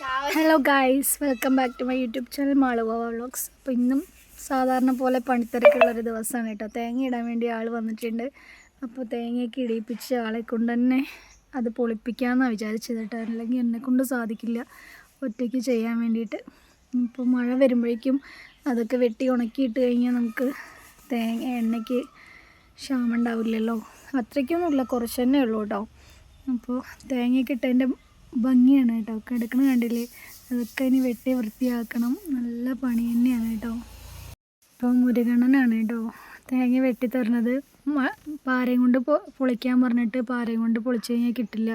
Hello guys, welcome back to my YouTube channel Maluva vlogs. അപ്പോൾ ഇന്നും സാധാരണ പോലെ പണിത്തിരക്കുള്ളൊരു ദിവസമാണ് കേട്ടോ. തേങ്ങ ഇടാൻ വേണ്ടി ആൾ വന്നിട്ടുണ്ട്. അപ്പോൾ തേങ്ങയൊക്കെ ഇടിയിപ്പിച്ച് ആളെ കൊണ്ട് തന്നെ അത് പൊളിപ്പിക്കാമെന്നാണ് വിചാരിച്ചത് കേട്ടോ. അല്ലെങ്കിൽ എന്നെക്കൊണ്ട് സാധിക്കില്ല ഒറ്റയ്ക്ക് ചെയ്യാൻ വേണ്ടിയിട്ട്. ഇപ്പോൾ മഴ വരുമ്പോഴേക്കും അതൊക്കെ വെട്ടി ഉണക്കിയിട്ട് കഴിഞ്ഞാൽ നമുക്ക് എണ്ണയ്ക്ക് ക്ഷാമം ഉണ്ടാവില്ലല്ലോ. അത്രയ്ക്കൊന്നുമില്ല, കുറച്ച് തന്നെ ഉള്ളൂ കേട്ടോ. അപ്പോൾ തേങ്ങയൊക്കെ ഇട്ടതിൻ്റെ ഭംഗിയാണ് കേട്ടോ. കിടക്കണ കണ്ടില്ലേ, അതൊക്കെ ഇനി വെട്ടി വൃത്തിയാക്കണം. നല്ല പണി തന്നെയാണ് കേട്ടോ. ഇപ്പോൾ മുരുകണ്ണനാണ് കേട്ടോ തേങ്ങ വെട്ടി തരുന്നത്. പാരയും കൊണ്ട് പൊളിക്കാൻ പറഞ്ഞിട്ട് പാരയും കൊണ്ട് പൊളിച്ച് കഴിഞ്ഞാൽ കിട്ടില്ല.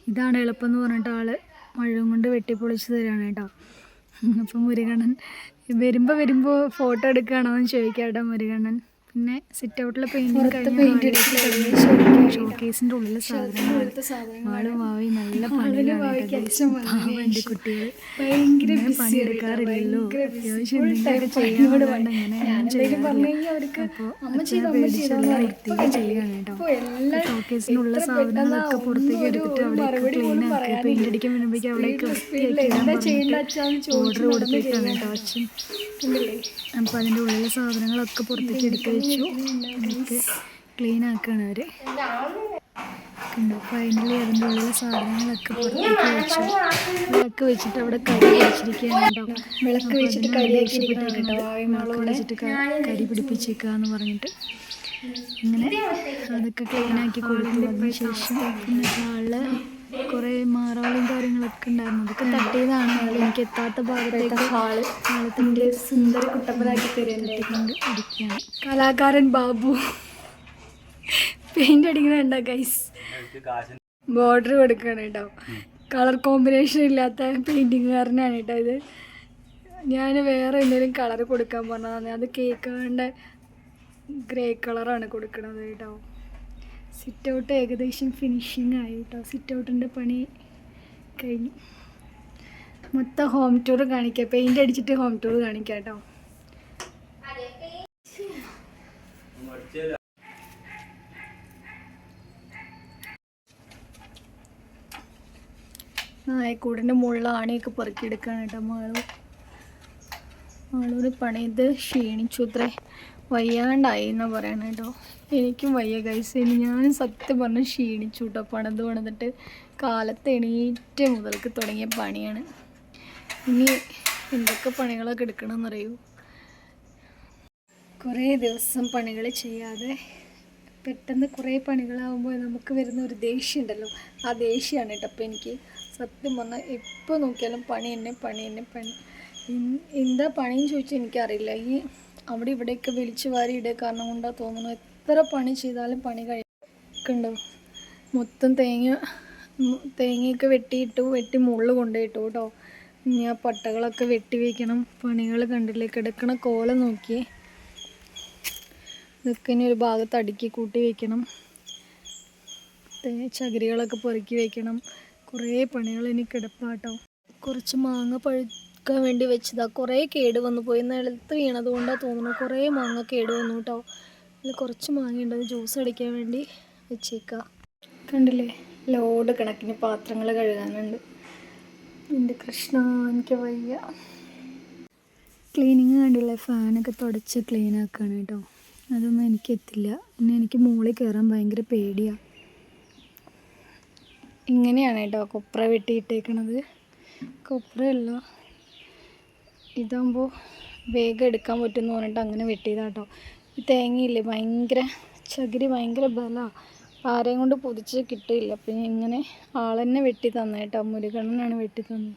ഇതാണ് എളുപ്പം എന്ന് പറഞ്ഞിട്ട് ആൾ മഴയും കൊണ്ട് വെട്ടി പൊളിച്ച് തരാണ് കേട്ടോ. അപ്പോൾ മുരുകണ്ണൻ വരുമ്പോൾ ഫോട്ടോ എടുക്കുകയാണോ എന്ന് ചോദിക്കാം കേട്ടോ മുരുകണ്ണൻ. പിന്നെ സിറ്റ് ഔട്ടിൽ പെയിൻറ്റിങ് ഷോക്കേസിൻ്റെ ഉള്ളിലെ സാധനങ്ങൾ മാവി നല്ല പണിയാണ് കുട്ടികൾ. ഭയങ്കര പണിയെടുക്കാറില്ലല്ലോ. അത്യാവശ്യം എന്തെങ്കിലുമൊക്കെ ചെയ്യാറുണ്ട്. വൃത്തിക്ക് ചെയ്യാണ് കേട്ടോ. ഷോക്കേസിനുള്ള സാധനങ്ങളൊക്കെ പുറത്തേക്ക് എടുത്തിട്ട് അവിടേക്ക് ക്ലീൻ ആക്കി പെയിൻ്റ് അടിക്കാൻ വരുമ്പോഴേക്കും അവിടേക്ക് വൃത്തിയാക്കി ഓർഡർ കൊടുത്തേക്കാണ് കേട്ടോ അച്ഛൻ. അപ്പോൾ അതിൻ്റെ ഉള്ളിലെ സാധനങ്ങളൊക്കെ പുറത്തേക്ക് എടുത്ത് വെച്ചു. നമുക്ക് ക്ലീൻ ആക്കുകയാണ് അവർ. കണ്ടോ, ഫൈനലി അതിൻ്റെ ഉള്ളിലെ സാധനങ്ങളൊക്കെ പുറത്തേക്ക് വെച്ചു. വിളക്ക് വെച്ചിട്ട് അവിടെ കരി വെച്ചിരിക്കുകയാണ് കേട്ടോ. വിളക്ക് വെച്ചിട്ട് കരി പിടിപ്പിച്ചേക്കുക എന്ന് പറഞ്ഞിട്ട് അങ്ങനെ അതൊക്കെ ക്ലീനാക്കി കൊടുത്തതിന് ശേഷം പിന്നെ ഹാളിൽ കുറേ മാറാളും കാര്യങ്ങളൊക്കെ ഉണ്ടായിരുന്നു. അതൊക്കെ തട്ടിയതാണ്. എനിക്ക് എത്താത്ത ഭാഗത്തേക്ക് ഹാളത്തിൻ്റെ സുന്ദര കുട്ടപ്പനാക്കി തട്ടിക്കൊണ്ട് അടിക്കുകയാണ് കലാകാരൻ ബാബു. പെയിൻ്റ് അടിക്കണുണ്ടോ ഗൈസ്? ബോർഡർ കൊടുക്കുകയാണ് കേട്ടോ. കളർ കോമ്പിനേഷൻ ഇല്ലാത്ത പെയിൻറ്റിങ്ങുകാരനാണ് കേട്ടോ ഇത്. ഞാൻ വേറെ എന്തെങ്കിലും കളർ കൊടുക്കാൻ പറഞ്ഞതാണ്. അത് കേൾക്കാണ്ട് ഗ്രേ കളറാണ് കൊടുക്കണത് കേട്ടോ. സിറ്റ് ഔട്ട് ഏകദേശം ഫിനിഷിങ് ആയി കേട്ടോ. സിറ്റ് ഔട്ടിൻ്റെ പണി കഴിഞ്ഞു. മൊത്തം ഹോം ടൂർ കാണിക്കാം. പെയിൻ്റ് അടിച്ചിട്ട് ഹോം ടൂർ കാണിക്കാം കേട്ടോ. കൂടിൻ്റെ മുകളിൽ ആണിയൊക്കെ പെറുക്കിയെടുക്കുകയാണ് കേട്ടോ. മാളൂര് പണിത് ക്ഷീണിച്ചു അത്രേ, വയ്യാണ്ടായി എന്നാണ് പറയണ കേട്ടോ. എനിക്കും വയ്യ ഗൈസ്. ഞാനും സത്യം പറഞ്ഞ് ക്ഷീണിച്ചു കേട്ടോ. പണിതിട്ട് കാലത്ത് എണീറ്റ് മുതൽക്ക് തുടങ്ങിയ പണിയാണ്. ഇനി എന്തൊക്കെ പണികളൊക്കെ എടുക്കണമെന്നറിയൂ. കുറേ ദിവസം പണികൾ ചെയ്യാതെ പെട്ടെന്ന് കുറേ പണികളാകുമ്പോൾ നമുക്ക് വരുന്ന ഒരു ദേഷ്യം ഉണ്ടല്ലോ, ആ ദേഷ്യമാണ് കേട്ടോ. അപ്പോൾ എനിക്ക് സത്യം പറഞ്ഞാൽ എപ്പോൾ നോക്കിയാലും പണി എന്താ പണിയെന്ന് ചോദിച്ചാൽ എനിക്കറിയില്ല. ഈ അവിടെ ഇവിടെയൊക്കെ വലിച്ചു വാരി ഇടുക കാരണം കൊണ്ടാണ് തോന്നുന്നു. എത്ര പണി ചെയ്താലും പണി കഴിക്കണ്ടോ. മൊത്തം തേങ്ങയൊക്കെ വെട്ടി മുകളിൽ കൊണ്ടുപോയിട്ടു കേട്ടോ. ഇനി ആ പട്ടകളൊക്കെ വെട്ടി വയ്ക്കണം. പണികൾ കണ്ടില്ലേ, കിടക്കണ കോലം നോക്കിയേ. ഇതൊക്കെ ഇനി ഒരു ഭാഗത്ത് അടുക്കി കൂട്ടി വയ്ക്കണം. ചകിരികളൊക്കെ പൊറുക്കി വയ്ക്കണം. കുറേ പണികൾ ഇനി കിടപ്പാട്ടോ. കുറച്ച് മാങ്ങ പഴുക്കാൻ വേണ്ടി വെച്ചതാണ്. കുറേ കേട് വന്നു പോയി. നിലത്ത് വീണത് കൊണ്ടാണ് തോന്നുന്നു. കുറേ മാങ്ങ കേട് വന്നു കേട്ടോ. അതിൽ കുറച്ച് മാങ്ങയുണ്ട്, അത് ജ്യൂസ് അടിക്കാൻ വേണ്ടി വെച്ചേക്കാം. കണ്ടില്ലേ, ലോഡ് കണക്കിന് പാത്രങ്ങൾ കഴുകാനുണ്ട്. എൻ്റെ കൃഷ്ണ, എനിക്ക് വയ്യ. ക്ലീനിങ് കണ്ടില്ലേ, ഫാനൊക്കെ തുടച്ച് ക്ലീൻ ആക്കുകയാണ് കേട്ടോ. അതൊന്നും എനിക്കെത്തില്ല. പിന്നെ എനിക്ക് മുകളിൽ കയറാൻ ഭയങ്കര പേടിയാണ്. ഇങ്ങനെയാണ് കേട്ടോ കൊപ്ര വെട്ടിയിട്ടേക്കണത്. കൊപ്രയല്ല, ഇതാകുമ്പോൾ വേഗം എടുക്കാൻ പറ്റുമെന്ന് പറഞ്ഞിട്ട് അങ്ങനെ വെട്ടിയതാട്ടോ. ഈ തേങ്ങയില്ലേ, ചകിരി ഭയങ്കര ബലമാണ്. ആരെയും കൊണ്ട് പൊതിച്ച് കിട്ടില്ല. പിന്നെ ഇങ്ങനെ ആളെന്നെ വെട്ടി തന്നെ കേട്ടോ. മുരുകണ്ണനാണ് വെട്ടി തന്നത്.